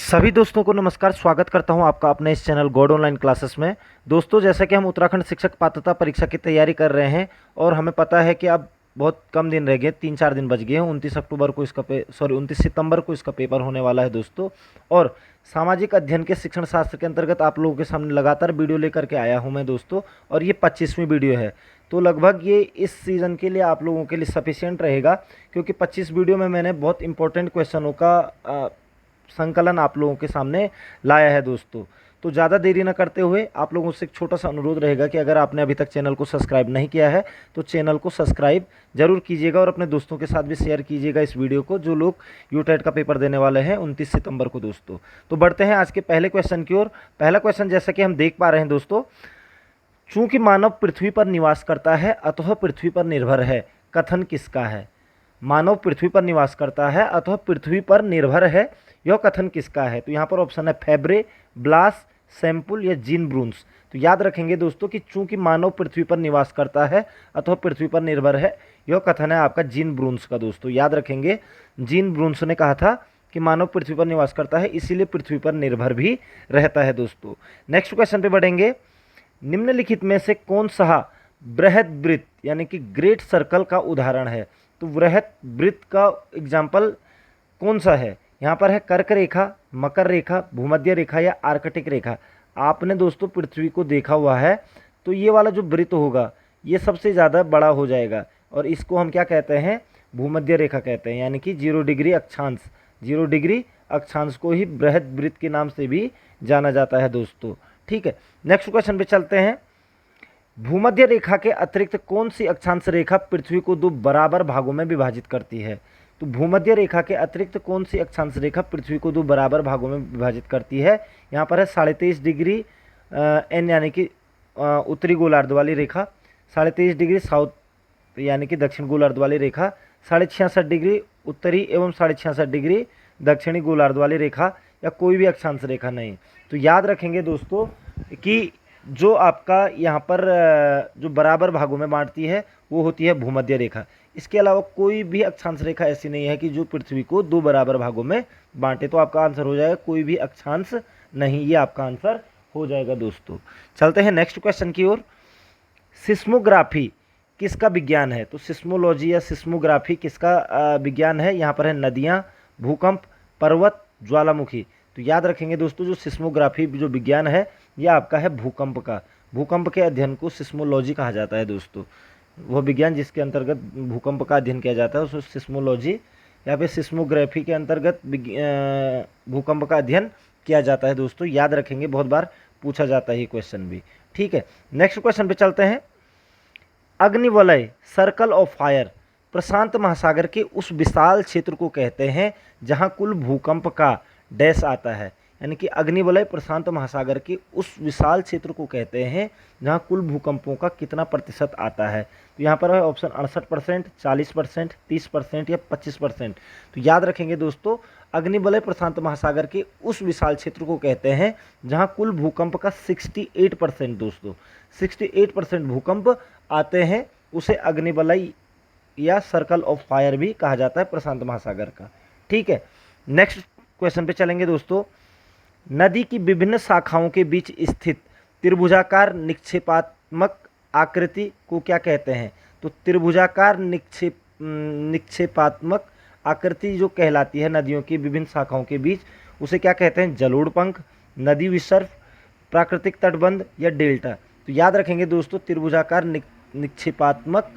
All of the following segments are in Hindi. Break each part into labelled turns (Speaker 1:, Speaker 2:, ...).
Speaker 1: सभी दोस्तों को नमस्कार। स्वागत करता हूं आपका अपने इस चैनल गॉड ऑनलाइन क्लासेस में। दोस्तों, जैसा कि हम उत्तराखंड शिक्षक पात्रता परीक्षा की तैयारी कर रहे हैं और हमें पता है कि अब बहुत कम दिन रह गए, 3-4 दिन बच गए हैं। 29 सितंबर को इसका पेपर होने वाला है दोस्तों। और सामाजिक अध्ययन के शिक्षण शास्त्र के अंतर्गत आप लोगों के सामने लगातार वीडियो लेकर के आया हूँ मैं दोस्तों, और ये 25वीं वीडियो है। तो लगभग ये इस सीज़न के लिए आप लोगों के लिए सफिशिएंट रहेगा, क्योंकि 25 वीडियो में मैंने बहुत इंपॉर्टेंट क्वेश्चनों का संकलन आप लोगों के सामने लाया है दोस्तों। तो ज़्यादा देरी न करते हुए आप लोगों से एक छोटा सा अनुरोध रहेगा कि अगर आपने अभी तक चैनल को सब्सक्राइब नहीं किया है तो चैनल को सब्सक्राइब जरूर कीजिएगा और अपने दोस्तों के साथ भी शेयर कीजिएगा इस वीडियो को, जो लोग यूटेट का पेपर देने वाले हैं 29 सितंबर को दोस्तों। तो बढ़ते हैं आज के पहले क्वेश्चन की ओर। पहला क्वेश्चन जैसा कि हम देख पा रहे हैं दोस्तों, चूंकि मानव पृथ्वी पर निवास करता है अतः पृथ्वी पर निर्भर है, कथन किसका है? मानव पृथ्वी पर निवास करता है अतः पृथ्वी पर निर्भर है, यह कथन किसका है? तो यहाँ पर ऑप्शन है फेब्रे, ब्लास, सैंपुल या जीन ब्रून्स। तो याद रखेंगे दोस्तों कि चूंकि मानव पृथ्वी पर निवास करता है अतः पृथ्वी पर निर्भर है, यह कथन है आपका जीन ब्रून्स का दोस्तों। याद रखेंगे, जीन ब्रून्स ने कहा था कि मानव पृथ्वी पर निवास करता है, इसीलिए पृथ्वी पर निर्भर भी रहता है दोस्तों। नेक्स्ट क्वेश्चन पे बढ़ेंगे। निम्नलिखित में से कौन सा बृहद वृत्त यानी कि ग्रेट सर्कल का उदाहरण है? तो बृहद वृत्त का एग्जाम्पल कौन सा है? यहाँ पर है कर्क रेखा, मकर रेखा, भूमध्य रेखा या आर्कटिक रेखा। आपने दोस्तों पृथ्वी को देखा हुआ है, तो ये वाला जो वृत्त होगा ये सबसे ज़्यादा बड़ा हो जाएगा और इसको हम क्या कहते हैं? भूमध्य रेखा कहते हैं, यानी कि 0 डिग्री अक्षांश। 0 डिग्री अक्षांश को ही बृहद वृत्त के नाम से भी जाना जाता है दोस्तों। ठीक है, नेक्स्ट क्वेश्चन पे चलते हैं। भूमध्य रेखा के अतिरिक्त कौन सी अक्षांश रेखा पृथ्वी को 2 बराबर भागों में विभाजित करती है? तो भूमध्य रेखा के अतिरिक्त कौन सी अक्षांश रेखा पृथ्वी को 2 बराबर भागों में विभाजित करती है? यहाँ पर है 23.5 डिग्री एन यानी कि उत्तरी गोलार्ध वाली रेखा, 23.5 डिग्री साउथ यानी कि दक्षिण गोलार्ध वाली रेखा, 66.5 डिग्री उत्तरी एवं 66.5 डिग्री दक्षिणी गोलार्ध वाली रेखा, या कोई भी अक्षांश रेखा नहीं। तो याद रखेंगे दोस्तों कि जो आपका यहाँ पर जो बराबर भागों में बांटती है वो होती है भूमध्य रेखा। इसके अलावा कोई भी अक्षांश रेखा ऐसी नहीं है कि जो पृथ्वी को 2 बराबर भागों में बांटे। तो आपका आंसर हो जाएगा कोई भी अक्षांश नहीं, ये आपका आंसर हो जाएगा दोस्तों। चलते हैं नेक्स्ट क्वेश्चन की ओर। सिस्मोग्राफी किसका विज्ञान है? तो सिस्मोलॉजी या सिस्मोग्राफी किसका विज्ञान है? यहाँ पर है नदियाँ, भूकंप, पर्वत, ज्वालामुखी। तो याद रखेंगे दोस्तों, जो सिस्मोग्राफी जो विज्ञान है यह आपका है भूकंप का। भूकंप के अध्ययन को सिस्मोलॉजी कहा जाता है दोस्तों। वह विज्ञान जिसके अंतर्गत भूकंप का अध्ययन किया जाता है उसको सिस्मोलॉजी या फिर सिस्मोग्राफी के अंतर्गत भूकंप का अध्ययन किया जाता है दोस्तों। याद रखेंगे, बहुत बार पूछा जाता है ये क्वेश्चन भी। ठीक है, नेक्स्ट क्वेश्चन पे चलते हैं। अग्निवलय सर्कल ऑफ फायर प्रशांत महासागर के उस विशाल क्षेत्र को कहते हैं जहां कुल भूकंप का डैश आता है। यानी कि अग्निवलय प्रशांत महासागर के उस विशाल क्षेत्र को कहते हैं जहां कुल भूकंपों का कितना प्रतिशत आता है? तो यहाँ पर है ऑप्शन 68%, 40%, 30% या 25%। तो याद रखेंगे दोस्तों, अग्निवलय प्रशांत महासागर के उस विशाल क्षेत्र को कहते हैं जहां कुल भूकंप का 68% दोस्तों 68% भूकंप आते हैं, उसे अग्निवलय या सर्कल ऑफ फायर भी कहा जाता है प्रशांत महासागर का। ठीक है, नेक्स्ट क्वेश्चन पे चलेंगे दोस्तों। नदी की विभिन्न शाखाओं के बीच स्थित त्रिभुजाकार निक्षेपात्मक आकृति को क्या कहते हैं? तो त्रिभुजाकार निक्षेपात्मक आकृति जो कहलाती है नदियों की विभिन्न शाखाओं के बीच, उसे क्या कहते हैं? जलोढ़, नदी विसर्प, प्राकृतिक तटबंध या डेल्टा। तो याद रखेंगे दोस्तों, त्रिभुजाकार निक्षेपात्मक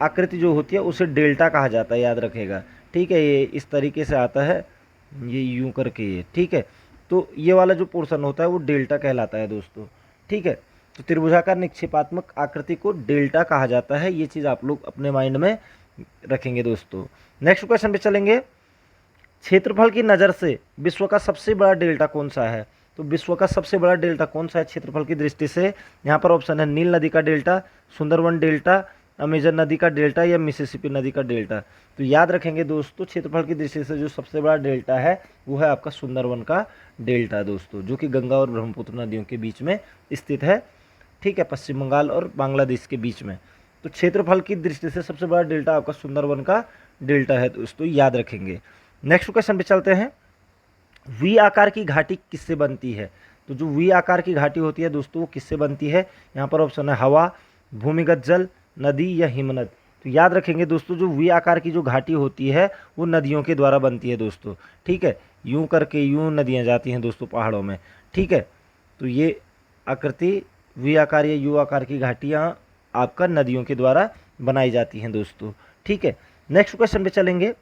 Speaker 1: आकृति जो होती है उसे डेल्टा कहा जाता है, याद रखेगा। ठीक है, ये इस तरीके से आता है, ये यूं करके ये। ठीक है, तो ये वाला जो पोर्शन होता है वो डेल्टा कहलाता है दोस्तों। ठीक है, तो त्रिभुजाकार निक्षेपात्मक आकृति को डेल्टा कहा जाता है, ये चीज़ आप लोग अपने माइंड में रखेंगे दोस्तों। नेक्स्ट क्वेश्चन पे चलेंगे। क्षेत्रफल की नज़र से विश्व का सबसे बड़ा डेल्टा कौन सा है? तो विश्व का सबसे बड़ा डेल्टा कौन सा है क्षेत्रफल की दृष्टि से? यहाँ पर ऑप्शन है नील नदी का डेल्टा, सुंदरवन डेल्टा, अमेजन नदी का डेल्टा या मिसिसिपी नदी का डेल्टा। तो याद रखेंगे दोस्तों, क्षेत्रफल की दृष्टि से जो सबसे बड़ा डेल्टा है वो है आपका सुंदरवन का डेल्टा दोस्तों, जो कि गंगा और ब्रह्मपुत्र नदियों के बीच में स्थित है। ठीक है, पश्चिम बंगाल और बांग्लादेश के बीच में। तो क्षेत्रफल की दृष्टि से सबसे बड़ा डेल्टा आपका सुंदरवन का डेल्टा है दोस्तों, याद रखेंगे। नेक्स्ट क्वेश्चन पे चलते हैं। वी आकार की घाटी किससे बनती है? तो जो वी आकार की घाटी होती है दोस्तों वो किससे बनती है? यहाँ पर ऑप्शन है हवा, भूमिगत जल, नदी या हिमनद। तो याद रखेंगे दोस्तों, जो वी आकार की जो घाटी होती है वो नदियों के द्वारा बनती है दोस्तों। ठीक है, यूं करके यूं नदियाँ जाती हैं दोस्तों पहाड़ों में। ठीक है, तो ये आकृति वी आकार या यू आकार की घाटियाँ आपका नदियों के द्वारा बनाई जाती हैं दोस्तों। ठीक है, नेक्स्ट क्वेश्चन पे चलेंगे।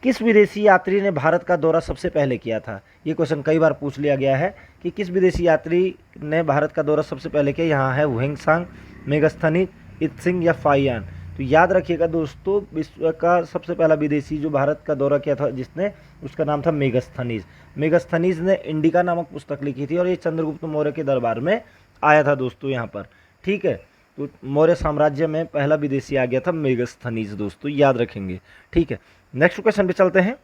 Speaker 1: किस विदेशी यात्री ने भारत का दौरा सबसे पहले किया था? ये क्वेश्चन कई बार पूछ लिया गया है कि किस विदेशी यात्री ने भारत का दौरा सबसे पहले किया। यहाँ है हुएंगसांग, मेगास्थनीज, इत्सिंग या फाइयान। तो याद रखिएगा दोस्तों, विश्व का सबसे पहला विदेशी जो भारत का दौरा किया था जिसने, उसका नाम था मेगास्थनीज। मेगास्थनीज ने इंडिका नामक पुस्तक लिखी थी और ये चंद्रगुप्त मौर्य के दरबार में आया था दोस्तों यहाँ पर। ठीक है, तो मौर्य साम्राज्य में पहला विदेशी आ गया था मेगास्थनीज दोस्तों, याद रखेंगे। ठीक है, नेक्स्ट क्वेश्चन पे चलते हैं।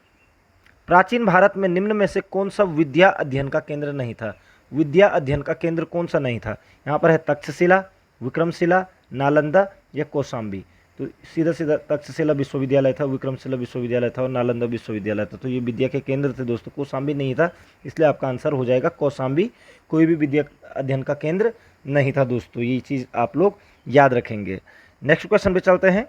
Speaker 1: प्राचीन भारत में निम्न में से कौन सा विद्या अध्ययन का केंद्र नहीं था? विद्या अध्ययन का केंद्र कौन सा नहीं था? यहाँ पर है तक्षशिला, विक्रमशिला, नालंदा या कौशाम्बी। तो सीधा सीधा तक्षशिला विश्वविद्यालय था, विक्रमशिला विश्वविद्यालय था और नालंदा विश्वविद्यालय था। तो ये विद्या के केंद्र थे दोस्तों, कौशाम्बी नहीं था, इसलिए आपका आंसर हो जाएगा कौशाम्बी। कोई भी विद्या अध्ययन का केंद्र नहीं था दोस्तों, ये चीज़ आप लोग याद रखेंगे। नेक्स्ट क्वेश्चन पे चलते हैं।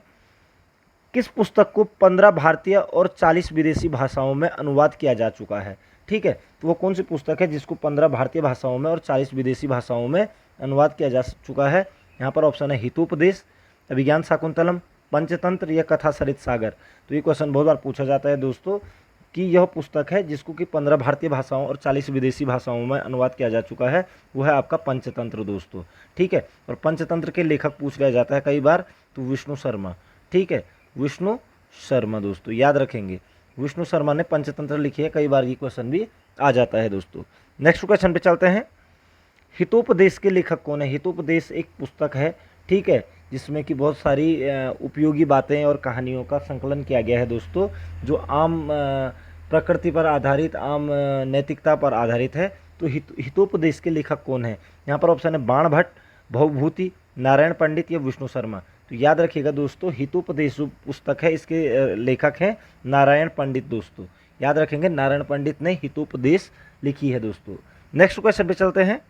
Speaker 1: किस पुस्तक को 15 भारतीय और 40 विदेशी भाषाओं में अनुवाद किया जा चुका है? ठीक है, तो वो कौन सी पुस्तक है जिसको 15 भारतीय भाषाओं में और 40 विदेशी भाषाओं में अनुवाद किया जा चुका है? यहाँ पर ऑप्शन है हितोपदेश, अभिज्ञान शाकुंतलम, पंचतंत्र या कथा सरित सागर। तो ये क्वेश्चन बहुत बार पूछा जाता है दोस्तों कि यह पुस्तक है जिसको कि 15 भारतीय भाषाओं और 40 विदेशी भाषाओं में अनुवाद किया जा चुका है, वो है आपका पंचतंत्र दोस्तों। ठीक है, और पंचतंत्र के लेखक पूछ लिया जाता है कई बार, तो विष्णु शर्मा। ठीक है, विष्णु शर्मा दोस्तों, याद रखेंगे, विष्णु शर्मा ने पंचतंत्र लिखी है, कई बार ये क्वेश्चन भी आ जाता है दोस्तों। नेक्स्ट क्वेश्चन पे चलते हैं। हितोपदेश के लेखक कौन है? हितोपदेश एक पुस्तक है, ठीक है, जिसमें कि बहुत सारी उपयोगी बातें और कहानियों का संकलन किया गया है दोस्तों, जो आम प्रकृति पर आधारित, आम नैतिकता पर आधारित है। तो हितोपदेश के लेखक कौन है? यहाँ पर ऑप्शन है बाण भट्ट, भवभूति, नारायण पंडित या विष्णु शर्मा। तो याद रखिएगा दोस्तों, हितोपदेश जो पुस्तक है इसके लेखक हैं नारायण पंडित दोस्तों, याद रखेंगे, नारायण पंडित ने हितोपदेश लिखी है दोस्तों। नेक्स्ट क्वेश्चन पे चलते हैं।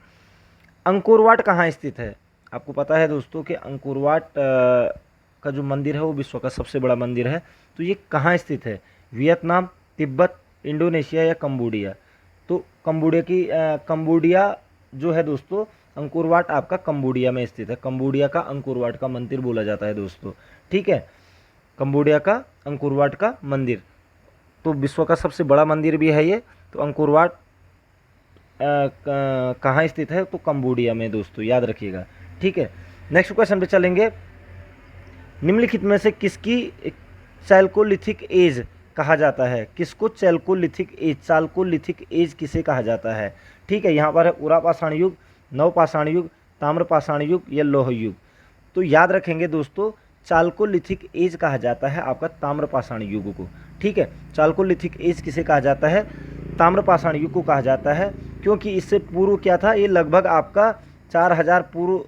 Speaker 1: अंकोरवाट कहाँ स्थित है? आपको पता है दोस्तों कि अंकोरवाट का जो मंदिर है वो विश्व का सबसे बड़ा मंदिर है। तो ये कहाँ स्थित है? वियतनाम, तिब्बत, इंडोनेशिया या कंबोडिया? तो कंबोडिया जो है दोस्तों, अंकोरवाट आपका कंबोडिया में स्थित है। कंबोडिया का अंकोरवाट का मंदिर बोला जाता है दोस्तों। ठीक है, कंबोडिया का अंकोरवाट का मंदिर, तो विश्व का सबसे बड़ा मंदिर भी है ये। तो अंकोरवाट कहाँ स्थित है? तो कंबोडिया में दोस्तों, याद रखिएगा। ठीक है, नेक्स्ट क्वेश्चन पे चलेंगे। निम्नलिखित में से किसकी चैल्कोलिथिक एज कहा जाता है? किसको चैल्कोलिथिक एज, चाल्कोलिथिक एज किसे कहा जाता है? ठीक है, यहाँ पर है उरापाषाण युग, नवपाषाण युग, ताम्रपाषाण युग या लौह युग। तो याद रखेंगे दोस्तों, चाल्कोलिथिक एज कहा जाता है आपका ताम्रपाषाण युग को। ठीक है, चाल्कोलिथिक एज किसे कहा जाता है? ताम्रपाषाण युग को कहा जाता है, क्योंकि इससे पूर्व क्या था, ये लगभग आपका 4000 पूर्व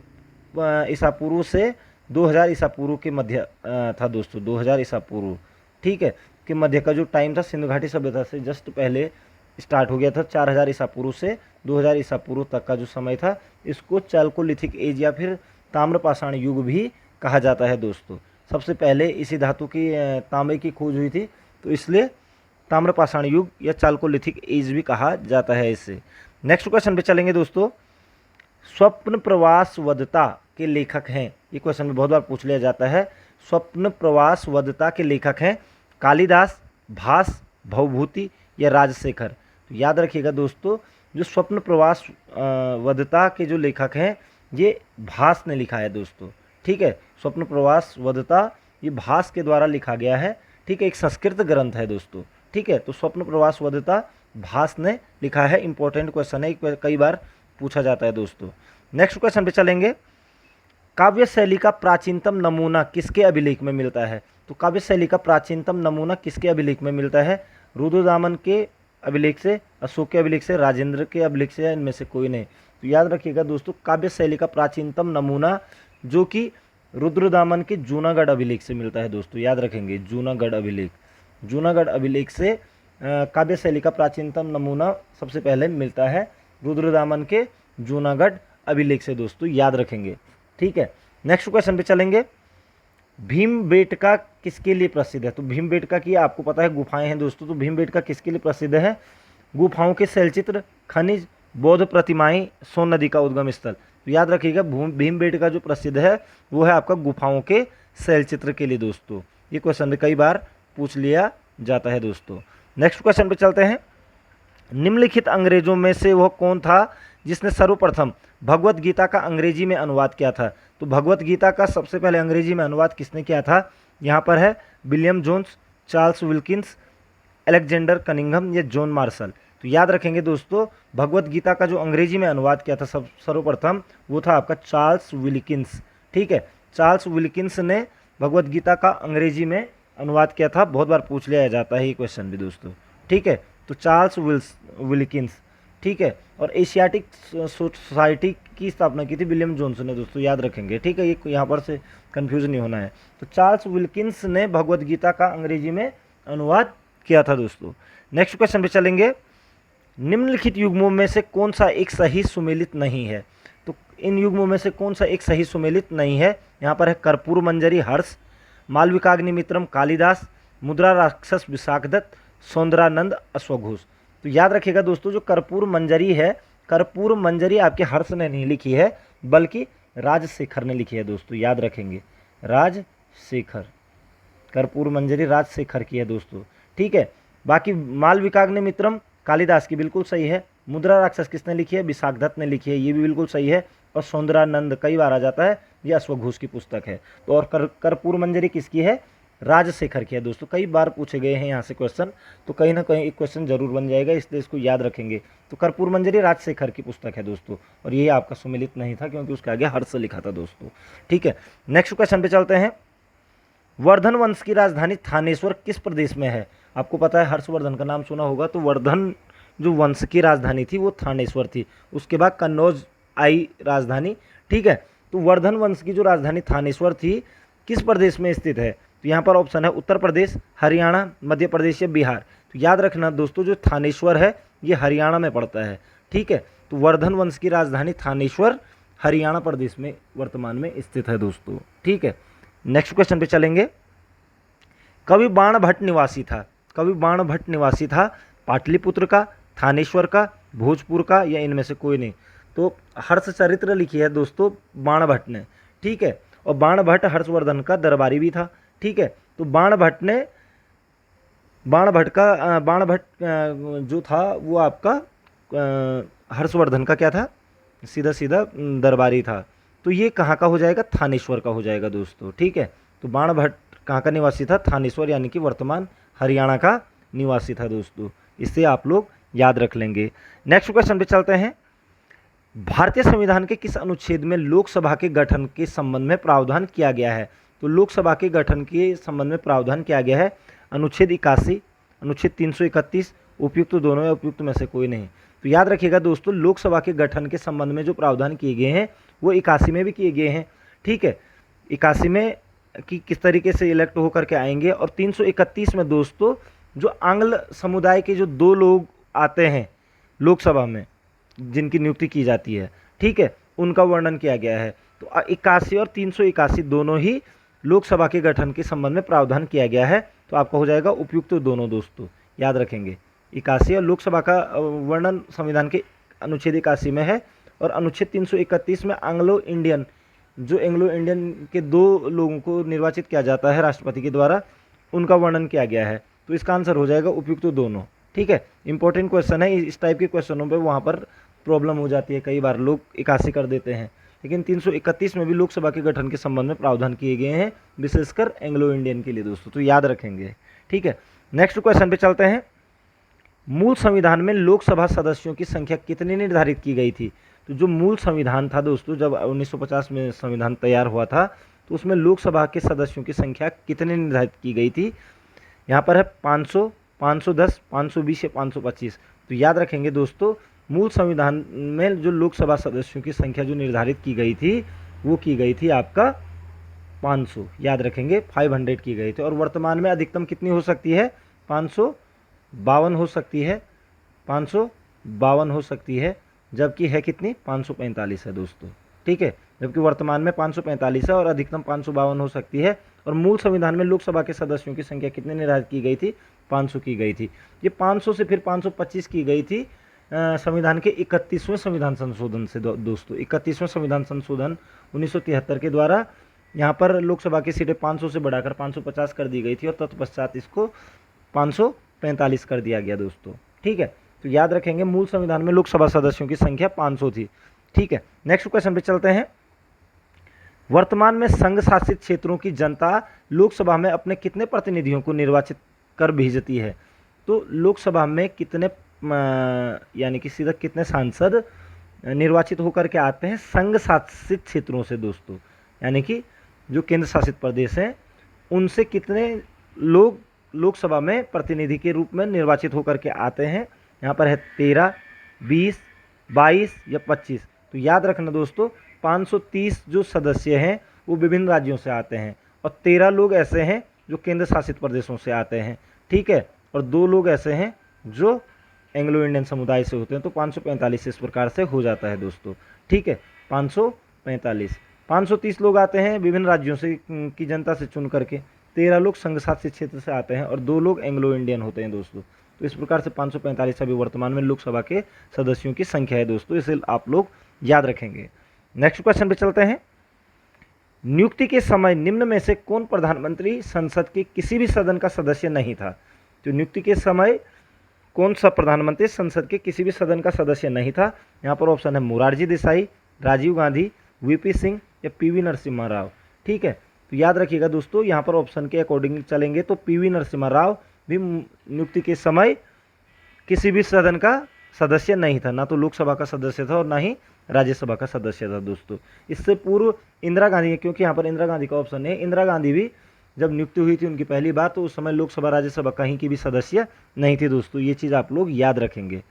Speaker 1: ईसा पूर्व से 2000 ईसा पूर्व के मध्य था दोस्तों, 2000 ईसा पूर्व, ठीक है, के मध्य का जो टाइम था, सिंधु घाटी सभ्यता से जस्ट पहले स्टार्ट हो गया था। 4000 ईसा पूर्व से 2000 ईसा पूर्व तक का जो समय था, इसको चैल्कोलिथिक एज या फिर ताम्रपाषाण युग भी कहा जाता है दोस्तों। सबसे पहले इसी धातु की तांबे की खोज हुई थी, तो इसलिए ताम्रपाषाण युग या चाल्कोलिथिक एज भी कहा जाता है इससे। नेक्स्ट क्वेश्चन पे चलेंगे दोस्तों। स्वप्न प्रवास वदता के लेखक हैं, ये क्वेश्चन में बहुत बार पूछ लिया जाता है। स्वप्न प्रवास वदता के लेखक हैं कालिदास, भास, भवभूति या राजशेखर। तो याद रखिएगा दोस्तों, जो स्वप्न प्रवास वदता के जो लेखक हैं ये भास ने लिखा है दोस्तों। ठीक है, स्वप्न प्रवास वदता ये भास के द्वारा लिखा गया है। ठीक है, एक संस्कृत ग्रंथ है दोस्तों। ठीक है, तो स्वप्न प्रवास वदता भास ने लिखा है। इंपॉर्टेंट क्वेश्चन है, कई बार पूछा जाता है दोस्तों। नेक्स्ट क्वेश्चन पे चलेंगे। काव्य शैली का प्राचीनतम नमूना किसके अभिलेख में मिलता है? तो काव्य शैली का प्राचीनतम नमूना किसके अभिलेख में मिलता है? रुद्रदामन के अभिलेख से, अशोक के अभिलेख से, राजेंद्र के अभिलेख से, या इनमें से कोई नहीं? तो याद रखिएगा दोस्तों, काव्य शैली का प्राचीनतम नमूना जो कि रुद्रदामन के जूनागढ़ अभिलेख से मिलता है दोस्तों, याद रखेंगे, जूनागढ़ अभिलेख, जूनागढ़ अभिलेख से काव्य शैली का प्राचीनतम नमूना सबसे पहले मिलता है रुद्रदामन के जूनागढ़ अभिलेख से दोस्तों, याद रखेंगे। ठीक है, नेक्स्ट क्वेश्चन पे चलेंगे। भीमबेटका किसके लिए प्रसिद्ध है? तो भीमबेटका की आपको पता है गुफाएं हैं दोस्तों, तो भीमबेटका किसके लिए प्रसिद्ध है? गुफाओं के शैलचित्र, खनिज, बौद्ध प्रतिमाएं, सोन नदी का उद्गम स्थल। तो याद रखिएगा भीमबेटका जो प्रसिद्ध है वो है आपका गुफाओं के शैलचित्र के लिए दोस्तों। ये क्वेश्चन भी कई बार पूछ लिया जाता है दोस्तों। नेक्स्ट क्वेश्चन पे चलते हैं। निम्नलिखित अंग्रेजों में से वह कौन था जिसने सर्वप्रथम भगवत गीता का अंग्रेजी में अनुवाद किया था? तो भगवत गीता का सबसे पहले अंग्रेजी में अनुवाद किसने किया था? यहाँ पर है William Jones, Charles Wilkins, Alexander Cunningham या जॉन मार्शल। तो याद रखेंगे दोस्तों, भगवत गीता का जो अंग्रेजी में अनुवाद किया था सर्वप्रथम वो था आपका चार्ल्स विल्किंस। ठीक है, चार्ल्स विल्किंस ने भगवत गीता का अंग्रेजी में अनुवाद किया था। बहुत बार पूछ लिया जाता है ये क्वेश्चन भी दोस्तों। ठीक है, तो चार्ल्स विल्किंस। ठीक है, और एशियाटिक सोसाइटी की स्थापना की थी विलियम जोन्स ने दोस्तों, याद रखेंगे। ठीक है, ये यहाँ पर से कंफ्यूज नहीं होना है। तो चार्ल्स विल्किंस ने भगवत गीता का अंग्रेजी में अनुवाद किया था दोस्तों। नेक्स्ट क्वेश्चन पे चलेंगे। निम्नलिखित युग्मों में से कौन सा एक सही सुमेलित नहीं है? तो इन युग्मों में से कौन सा एक सही सुमेलित नहीं है? यहाँ पर है कर्पूर मंजरी हर्ष, मालविकाग्निमित्रम कालिदास, मुद्रा राक्षस विशाखदत्त, सौंदरानंद अश्वघोष। तो याद रखिएगा दोस्तों, जो कर्पूर मंजरी है, कर्पूर मंजरी आपके हर्ष ने नहीं लिखी है बल्कि राजशेखर ने लिखी है दोस्तों, याद रखेंगे। राजशेखर, कर्पूर मंजरी राजशेखर की है दोस्तों। ठीक है, बाकी मालविकाग्निमित्रम कालिदास की बिल्कुल सही है। मुद्रा राक्षस किसने लिखी है? विशाखदत्त ने लिखी है, ये भी बिल्कुल सही है। और सौंदरानंद कई बार आ जाता है, ये अश्वघोष की पुस्तक है। तो और कर्पूर मंजरी किसकी है? राजशेखर की है दोस्तों। कई बार पूछे गए हैं यहाँ से क्वेश्चन, तो कहीं ना कहीं एक क्वेश्चन जरूर बन जाएगा, इसलिए इसको याद रखेंगे। तो कर्पूर मंजरी राजशेखर की पुस्तक है दोस्तों, और ये आपका सुमेलित नहीं था क्योंकि उसके आगे हर्ष लिखा था दोस्तों। ठीक है, नेक्स्ट क्वेश्चन पे चलते हैं। वर्धन वंश की राजधानी थानेश्वर किस प्रदेश में है? आपको पता है, हर्षवर्धन का नाम सुना होगा। तो वर्धन जो वंश की राजधानी थी वो थानेश्वर थी, उसके बाद कन्नौज आई राजधानी। ठीक है, तो वर्धन वंश की जो राजधानी थानेश्वर थी किस प्रदेश में स्थित है? तो यहाँ पर ऑप्शन है उत्तर प्रदेश, हरियाणा, मध्य प्रदेश या बिहार। तो याद रखना दोस्तों, जो थानेश्वर है ये हरियाणा में पड़ता है। ठीक है, तो वर्धन वंश की राजधानी थानेश्वर हरियाणा प्रदेश में वर्तमान में स्थित है दोस्तों। ठीक है, नेक्स्ट क्वेश्चन पे चलेंगे। कवि बाणभट्ट निवासी था, कवि बाणभट्ट निवासी था पाटलिपुत्र का, थानेश्वर का, भोजपुर का या इनमें से कोई नहीं? तो हर्षचरित्र लिखी है दोस्तों बाणभट्ट ने। ठीक है, और बाणभट्ट हर्षवर्धन का दरबारी भी था। ठीक है, तो बाणभट्ट जो था वो आपका हर्षवर्धन का क्या था? सीधा सीधा दरबारी था। तो ये कहाँ का हो जाएगा? थानेश्वर का हो जाएगा दोस्तों। ठीक है, तो बाणभट्ट कहाँ का निवासी था? थानेश्वर, यानी कि वर्तमान हरियाणा का निवासी था दोस्तों। इससे आप लोग याद रख लेंगे। नेक्स्ट क्वेश्चन पे चलते हैं। भारतीय संविधान के किस अनुच्छेद में लोकसभा के गठन के संबंध में प्रावधान किया गया है? तो लोकसभा के गठन के संबंध में प्रावधान किया गया है अनुच्छेद 81, अनुच्छेद 331, उपयुक्त दोनों या उपयुक्त में से कोई नहीं। तो याद रखिएगा दोस्तों, लोकसभा के गठन के संबंध में जो प्रावधान किए गए हैं वो 81 में भी किए गए हैं। ठीक है, 81 में कि किस तरीके से इलेक्ट होकर के आएंगे, और 331 में दोस्तों जो आंग्ल समुदाय के जो 2 लोग आते हैं लोकसभा में जिनकी नियुक्ति की जाती है, ठीक है, उनका वर्णन किया गया है। तो 81 और 381 दोनों ही लोकसभा के गठन के संबंध में प्रावधान किया गया है। तो आपका हो जाएगा उपयुक्त दोनों दोस्तों, याद रखेंगे। 81 और लोकसभा का वर्णन संविधान के अनुच्छेद 81 में है, और अनुच्छेद 331 में एंग्लो इंडियन के 2 लोगों को निर्वाचित किया जाता है राष्ट्रपति के द्वारा, उनका वर्णन किया गया है। तो इसका आंसर हो जाएगा उपयुक्त दोनों। ठीक है, इंपॉर्टेंट क्वेश्चन है। इस टाइप के क्वेश्चनों पे वहाँ पर प्रॉब्लम हो जाती है, कई बार लोग 81 कर देते हैं, लेकिन 331 में भी लोकसभा के गठन के संबंध में प्रावधान किए गए हैं, विशेषकर एंग्लो इंडियन के लिए दोस्तों, तो याद रखेंगे। ठीक है, नेक्स्ट क्वेश्चन पे चलते हैं। मूल संविधान में लोकसभा सदस्यों की संख्या कितनी निर्धारित की गई थी? तो जो मूल संविधान था दोस्तों, जब 1950 में संविधान तैयार हुआ था, तो उसमें लोकसभा के सदस्यों की संख्या कितनी निर्धारित की गई थी? यहाँ पर है 500, 510, 520 या 525। तो याद रखेंगे दोस्तों, मूल संविधान में जो लोकसभा सदस्यों की संख्या जो निर्धारित की गई थी वो की गई थी आपका 500, याद रखेंगे 500 की गई थी। और वर्तमान में अधिकतम कितनी हो सकती है? 500 552 हो सकती है, 552 हो सकती है, जबकि है कितनी 545 है दोस्तों। ठीक है, जबकि वर्तमान में 545 है और अधिकतम 552 हो सकती है। और मूल संविधान में लोकसभा के सदस्यों की संख्या कितने निर्धारित की गई थी, 500 की गई थी। ये 500 से फिर 525 की गई थी संविधान के 31वें संविधान संशोधन से दोस्तों। 31वें संविधान संशोधन 1973 के द्वारा यहाँ पर लोकसभा की सीटें 500 से बढ़ाकर 550 कर दी गई थी और तत्पश्चात इसको 545 कर दिया गया दोस्तों। ठीक है, तो याद रखेंगे मूल संविधान में लोकसभा सदस्यों की संख्या 500 थी। ठीक है, नेक्स्ट क्वेश्चन पे चलते हैं। वर्तमान में संघ शासित क्षेत्रों की जनता लोकसभा में अपने कितने प्रतिनिधियों को निर्वाचित कर भेजती है? तो लोकसभा में कितने यानी कि सीधा कितने सांसद निर्वाचित होकर के आते हैं संघ शासित क्षेत्रों से दोस्तों, यानी कि जो केंद्र शासित प्रदेश हैं उनसे कितने लोग लोकसभा में प्रतिनिधि के रूप में निर्वाचित होकर के आते हैं? यहाँ पर है 13, 20, 22 या 25। तो याद रखना दोस्तों 530 जो सदस्य हैं वो विभिन्न राज्यों से आते हैं और 13 लोग ऐसे हैं जो केंद्र शासित प्रदेशों से आते हैं। ठीक है, और 2 लोग ऐसे हैं जो एंग्लो इंडियन समुदाय से होते हैं। तो 545 इस प्रकार से हो जाता है दोस्तों। ठीक है, 545, 530 लोग आते हैं विभिन्न राज्यों से की जनता से चुन करके, 13 लोग संघ शासित क्षेत्र से आते हैं और 2 लोग एंग्लो इंडियन होते हैं दोस्तों। तो इस प्रकार से 545 अभी वर्तमान में लोकसभा के सदस्यों की संख्या है दोस्तों, इसे आप लोग याद रखेंगे। नेक्स्ट क्वेश्चन पे चलते हैं। नियुक्ति के समय निम्न में से कौन प्रधानमंत्री संसद के किसी भी सदन का सदस्य नहीं था? तो नियुक्ति के समय कौन सा प्रधानमंत्री संसद के किसी भी सदन का सदस्य नहीं था? यहाँ पर ऑप्शन है मोरारजी देसाई, राजीव गांधी, वीपी सिंह या पीवी नरसिम्हा राव। ठीक है, तो याद रखिएगा दोस्तों यहाँ पर ऑप्शन के अकॉर्डिंग चलेंगे तो पीवी नरसिम्हा राव भी नियुक्ति के समय किसी भी सदन का सदस्य नहीं था, ना तो लोकसभा का सदस्य था और ना ही राज्यसभा का सदस्य था दोस्तों। इससे पूर्व इंदिरा गांधी, क्योंकि यहाँ पर इंदिरा गांधी का ऑप्शन है, इंदिरा गांधी भी जब नियुक्ति हुई थी उनकी पहली बार तो उस समय लोकसभा राज्यसभा कहीं की भी सदस्य नहीं थी दोस्तों। ये चीज़ आप लोग याद रखेंगे।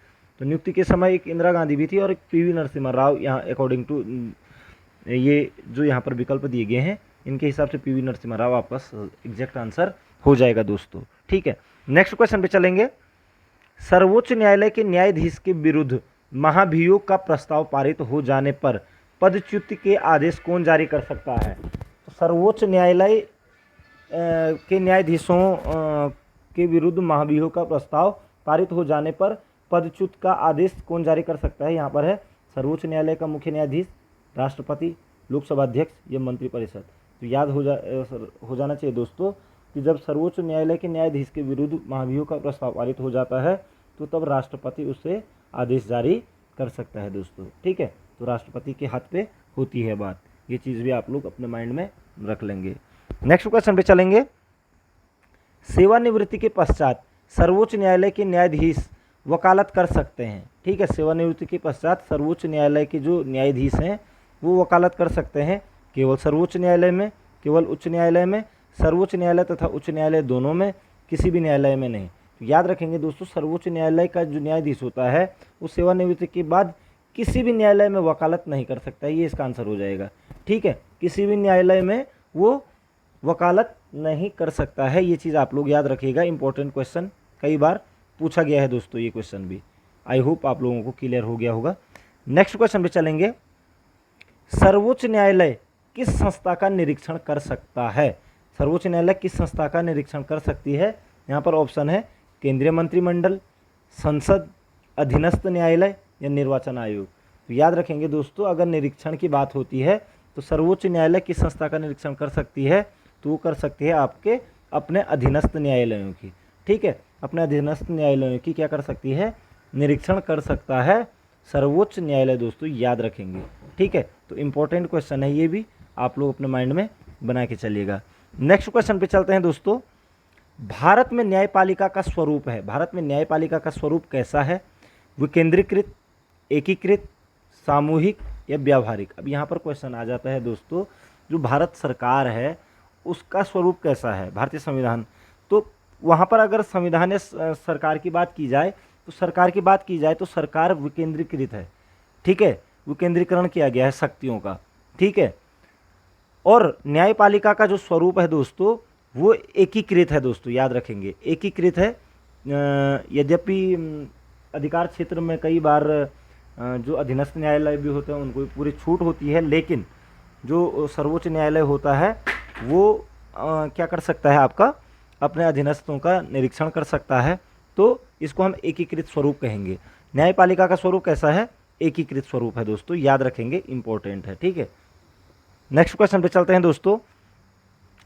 Speaker 1: तो नियुक्ति के समय एक इंदिरा गांधी भी थी और एक पीवी नरसिम्हा राव, यहाँ अकॉर्डिंग टू ये जो यहाँ पर विकल्प दिए गए हैं इनके हिसाब से पीवी नरसिम्हा राव आपका एग्जैक्ट आंसर हो जाएगा दोस्तों। ठीक है, नेक्स्ट क्वेश्चन पे चलेंगे। सर्वोच्च न्यायालय के न्यायाधीश के विरुद्ध महाभियोग का प्रस्ताव पारित हो जाने पर पदच्युति के आदेश कौन जारी कर सकता है? तो सर्वोच्च न्यायालय के न्यायाधीशों के विरुद्ध महाभियोग का प्रस्ताव पारित हो जाने पर पदच्युत का आदेश कौन जारी कर सकता है? यहाँ पर है सर्वोच्च न्यायालय का मुख्य न्यायाधीश, राष्ट्रपति, लोकसभा अध्यक्ष या मंत्रिपरिषद। तो याद हो जाना चाहिए दोस्तों कि जब सर्वोच्च न्यायालय के न्यायाधीश के विरुद्ध महाभियोग का प्रस्ताव पारित हो जाता है तो तब राष्ट्रपति उससे आदेश जारी कर सकता है दोस्तों। ठीक है, तो राष्ट्रपति के हाथ पे होती है बात, ये चीज़ भी आप लोग अपने माइंड में रख लेंगे। नेक्स्ट क्वेश्चन पे चलेंगे। सेवानिवृत्ति के पश्चात सर्वोच्च न्यायालय के न्यायाधीश वकालत कर सकते हैं। ठीक है, सेवानिवृत्ति के पश्चात सर्वोच्च न्यायालय के जो न्यायाधीश हैं वो वकालत कर सकते हैं केवल सर्वोच्च न्यायालय में, केवल उच्च न्यायालय में, सर्वोच्च न्यायालय तथा उच्च न्यायालय दोनों में, किसी भी न्यायालय में नहीं। तो याद रखेंगे दोस्तों सर्वोच्च न्यायालय का जो न्यायाधीश होता है वो सेवानिवृत्ति के बाद किसी भी न्यायालय में वकालत नहीं कर सकता है, ये इसका आंसर हो जाएगा। ठीक है, किसी भी न्यायालय में वो वकालत नहीं कर सकता है, ये चीज़ आप लोग याद रखिएगा। इंपॉर्टेंट क्वेश्चन कई बार पूछा गया है दोस्तों, ये क्वेश्चन भी आई होप आप लोगों को क्लियर हो गया होगा। नेक्स्ट क्वेश्चन पे चलेंगे। सर्वोच्च न्यायालय किस संस्था का निरीक्षण कर सकता है? सर्वोच्च न्यायालय किस संस्था का निरीक्षण कर सकती है? यहाँ पर ऑप्शन है केंद्रीय मंत्रिमंडल, संसद, अधीनस्थ न्यायालय या निर्वाचन आयोग। तो याद रखेंगे दोस्तों अगर निरीक्षण की बात होती है तो सर्वोच्च न्यायालय किस संस्था का निरीक्षण कर सकती है? तो वो कर सकती है आपके अपने अधीनस्थ न्यायालयों की। ठीक है, अपने अधीनस्थ न्यायालयों की क्या कर सकती है? निरीक्षण कर सकता है सर्वोच्च न्यायालय दोस्तों, याद रखेंगे। ठीक है, तो इम्पोर्टेंट क्वेश्चन है, ये भी आप लोग अपने माइंड में बना के चलिएगा। नेक्स्ट क्वेश्चन पे चलते हैं दोस्तों। भारत में न्यायपालिका का स्वरूप है, भारत में न्यायपालिका का स्वरूप कैसा है? विकेंद्रीकृत, एकीकृत, सामूहिक या व्यावहारिक? अब यहाँ पर क्वेश्चन आ जाता है दोस्तों, जो भारत सरकार है उसका स्वरूप कैसा है? भारतीय संविधान, तो वहाँ पर अगर संविधान सरकार की बात की जाए तो सरकार की बात की जाए तो सरकार विकेंद्रीकृत है। ठीक है, विकेंद्रीकरण किया गया है शक्तियों का। ठीक है, और न्यायपालिका का जो स्वरूप है दोस्तों वो एकीकृत है दोस्तों, याद रखेंगे एकीकृत है। यद्यपि अधिकार क्षेत्र में कई बार जो अधीनस्थ न्यायालय भी होते हैं उनको पूरी छूट होती है, लेकिन जो सर्वोच्च न्यायालय होता है वो क्या कर सकता है, आपका अपने अधीनस्थों का निरीक्षण कर सकता है। तो इसको हम एकीकृत स्वरूप कहेंगे। न्यायपालिका का स्वरूप कैसा है? एकीकृत स्वरूप है दोस्तों, याद रखेंगे, इंपॉर्टेंट है, ठीक है। नेक्स्ट क्वेश्चन पे चलते हैं दोस्तों।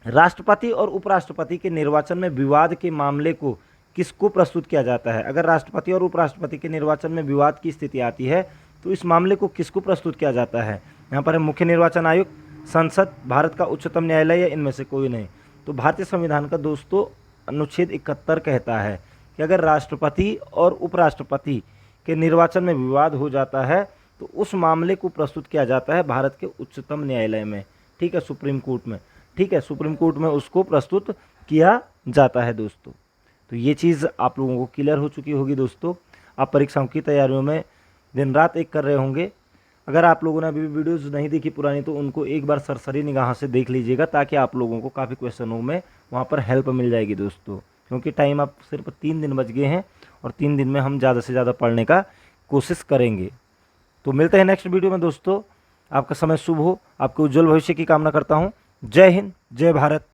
Speaker 1: राष्ट्रपति और उपराष्ट्रपति के निर्वाचन में विवाद के मामले को किसको प्रस्तुत किया जाता है? अगर राष्ट्रपति और उपराष्ट्रपति के निर्वाचन में विवाद की स्थिति आती है तो इस मामले को किसको प्रस्तुत किया जाता है? यहाँ पर है मुख्य निर्वाचन आयुक्त, संसद, भारत का उच्चतम न्यायालय या इनमें से कोई नहीं। तो भारतीय संविधान का दोस्तों अनुच्छेद 71 कहता है कि अगर राष्ट्रपति और उपराष्ट्रपति के निर्वाचन में विवाद हो जाता है तो उस मामले को प्रस्तुत किया जाता है भारत के उच्चतम न्यायालय में, ठीक है, सुप्रीम कोर्ट में, ठीक है, सुप्रीम कोर्ट में उसको प्रस्तुत किया जाता है दोस्तों। तो ये चीज़ आप लोगों को क्लियर हो चुकी होगी दोस्तों। आप परीक्षाओं की तैयारियों में दिन रात एक कर रहे होंगे। अगर आप लोगों ने अभी वीडियोज़ नहीं देखी पुरानी तो उनको एक बार सरसरी निगाह से देख लीजिएगा, ताकि आप लोगों को काफ़ी क्वेश्चनों में वहाँ पर हेल्प मिल जाएगी दोस्तों। क्योंकि टाइम आप सिर्फ 3 दिन बच गए हैं और 3 दिन में हम ज़्यादा से ज़्यादा पढ़ने का कोशिश करेंगे। तो मिलते हैं नेक्स्ट वीडियो में दोस्तों। आपका समय शुभ हो, आपके उज्जवल भविष्य की कामना करता हूँ। जय हिंद, जय भारत,